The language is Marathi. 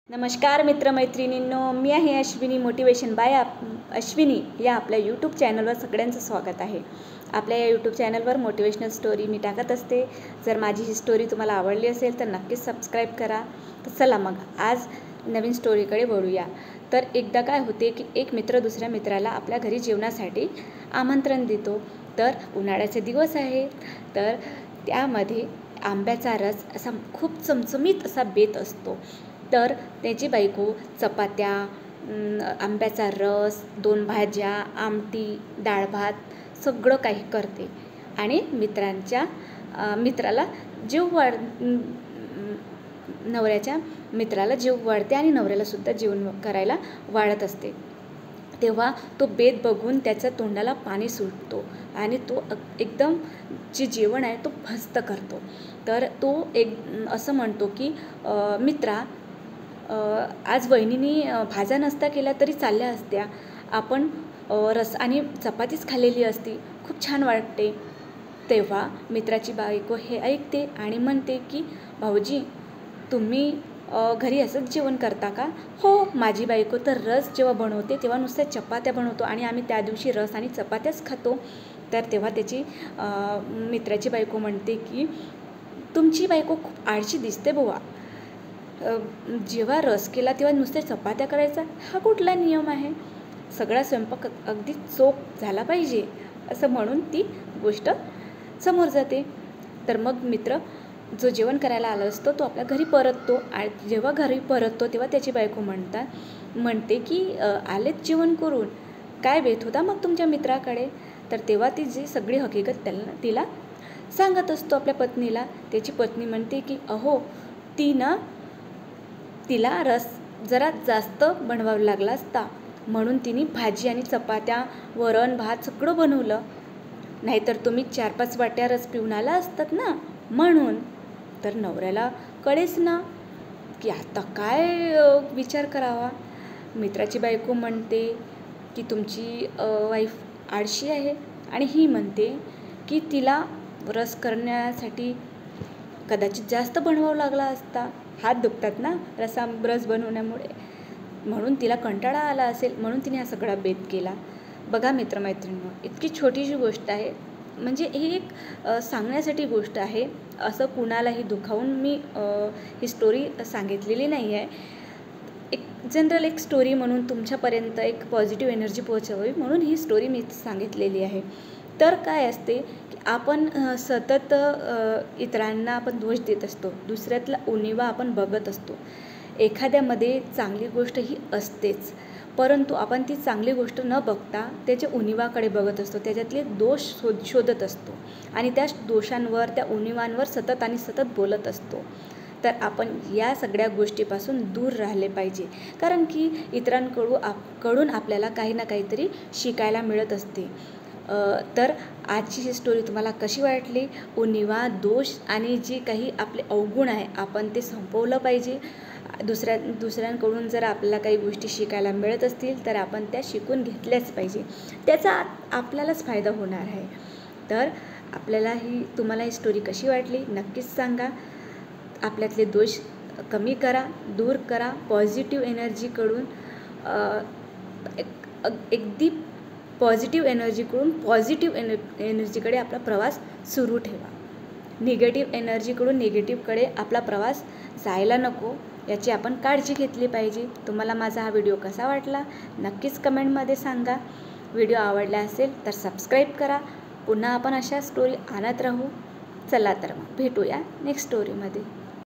नमस्कार मित्रमैत्रिणींनो, मी आहे अश्विनी मोटिवेशन बाय अश्विनी या आपल्या यूट्यूब चॅनलवर सगळ्यांचं स्वागत आहे। आपल्या या यूट्यूब चॅनलवर मोटिवेशनल स्टोरी मी टाकत असते। जर माझी ही स्टोरी तुम्हाला आवडली असेल तर नक्कीच सबस्क्राईब करा। तर चला मग आज नवीन स्टोरीकडे वळूया। तर एकदा काय होते की एक मित्र दुसऱ्या मित्राला आपल्या घरी जेवणासाठी आमंत्रण देतो। तर उन्हाळ्याचे दिवस आहे, तर त्यामध्ये आंब्याचा रस असा खूप चमचमीत असा बेत असतो। तर त्याची बायको चपात्या, आंब्याचा रस, 2 भाज्या, आमटी, डाळ भात सगळं काही करते आणि मित्राला नवऱ्याच्या मित्राला जेव वाढते आणि नवऱ्यालासुद्धा जेवण करायला वाढत असते। तेव्हा तो बेत बघून त्याच्या तोंडाला पाणी सुटतो आणि तो एकदम जे जेवण आहे तो फस्त करतो। तर तो असं म्हणतो की मित्रा, आज वहिनीने भाज्या नसता केल्या तरी चालल्या असत्या, आपण रस आणि चपातीच खाल्लेली असती, खूप छान वाटते। तेव्हा मित्राची बायको हे ऐकते आणि म्हणते की भाऊजी, तुम्ही घरी असंच जेवण करता का? हो, माझी बायको तर रस जेव्हा बनवते तेव्हा नुसत्या चपात्या बनवतो आणि आम्ही त्या दिवशी रस आणि चपात्याच खातो। तर तेव्हा त्याची मित्राची बायको म्हणते की तुमची बायको खूप आळशी दिसते बुवा, जेव्हा रस केला तेव्हा नुसत्या चपात्या करायचा हा कुठला नियम आहे? सगळा स्वयंपाक अगदी चोख झाला पाहिजे, असं म्हणून ती गोष्ट समोर जाते। तर मग मित्र जो जेवण करायला आला असतो तो आपल्या घरी परततो आणि जेव्हा घरी परततो तेव्हा त्याची बायको म्हणते की आलेत जेवण करून, काय बेत होता मग तुमच्या मित्राकडे? तर तेव्हा ती जी सगळी हकीकत तिला सांगत असतो आपल्या पत्नीला। त्याची पत्नी म्हणते की अहो, तिला रस जरा जास्त बनवावा लागला असता, म्हणून तिने भाजी आणि चपात्या, वरण भात सगळं बनवलं, नाहीतर तुम्ही 4-5 वाट्या रस पिऊन आला असतात ना म्हणून। तर नवऱ्याला कळेच ना की आता काय विचार करावा। मित्राची बायको म्हणते की तुमची वाईफ आळशी आहे आणि ही म्हणते की तिला रस करण्यासाठी कदाचित जास्त बनवावं लागला असता, हात दुखतात ना रस बनवण्यामुळे, म्हणून तिला कंटाळा आला असेल, म्हणून तिने हा सगळा बेत केला। बघा मित्रमैत्रिणींनो, इतकी छोटीशी गोष्ट आहे, म्हणजे ही एक सांगण्यासाठी गोष्ट आहे, असं कुणालाही दुखावून मी ही स्टोरी सांगितलेली नाही आहे। एक जनरल एक स्टोरी म्हणून तुमच्यापर्यंत एक पॉझिटिव्ह एनर्जी पोहोचवावी म्हणून ही स्टोरी मी सांगितलेली आहे। तर काय असते की आपण सतत इतरांना आपण दोष देत असतो, दुसऱ्यातला उणिवा आपण बघत असतो। एखाद्यामध्ये चांगली गोष्ट ही असतेच, परंतु आपण ती चांगली गोष्ट न बघता त्याच्या उणिवाकडे बघत असतो, त्याच्यातले दोष शोधत असतो आणि त्या दोषांवर, त्या उणिवांवर सतत बोलत असतो। तर आपण या सगळ्या गोष्टीपासून दूर राहिले पाहिजे, कारण की इतरांकडून आपल्याला काही ना काहीतरी शिकायला मिळत असते। तर आजची ही स्टोरी तुम्हाला कशी वाटली? उणिवा, दोष आणि जे काही आपले अवगुण आहे आपण ते संपवलं पाहिजे। दुसऱ्यांकडून जर आपल्याला काही गोष्टी शिकायला मिळत असतील तर आपण त्या शिकून घेतल्याच पाहिजे, त्याचा आपल्यालाच फायदा होणार आहे। तर तुम्हाला ही स्टोरी कशी वाटली नक्कीच सांगा। आपल्यातले दोष कमी करा, दूर करा, पॉझिटिव्ह एनर्जीकडून अगदी पॉझिटिव्ह एनर्जीकडे आपला प्रवास सुरू ठेवा। निगेटिव्ह एनर्जीकडून निगेटिव्हकडे आपला प्रवास जायला नको, याची आपण काळजी घेतली पाहिजे। तुम्हाला माझा हा व्हिडिओ कसा वाटला नक्कीच कमेंटमध्ये सांगा। व्हिडिओ आवडला असेल तर सबस्क्राईब करा। पुन्हा आपण अशा स्टोरी आणत राहू। चला तर मग भेटूया नेक्स्ट स्टोरीमध्ये।